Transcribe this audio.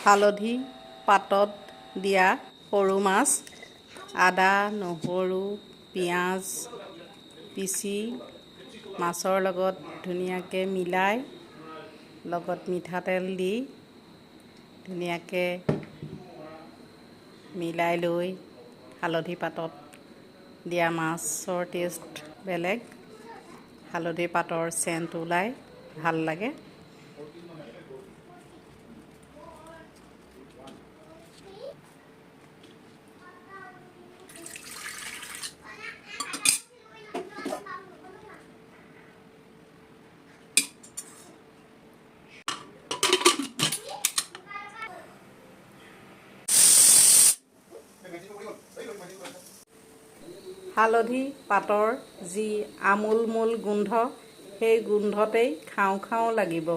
হালধি পাতত দিয়া সৰু মাছ, আদা, নহৰু, পিঁয়াজ পিচি মাছৰ লগত ধুনীয়াকৈ মিলাই, লগত মিঠাতেল দি ধুনীয়াকৈ মিলাই লৈ হালধি পাতত দিয়া মাছৰ টেষ্ট বেলেগ। হালধি পাতৰ চেণ্ট ওলায়, ভাল লাগে। হালধি পাতৰ যি আমোলমোল গোন্ধ, সেই গোন্ধতেই খাওঁ খাওঁ লাগিব।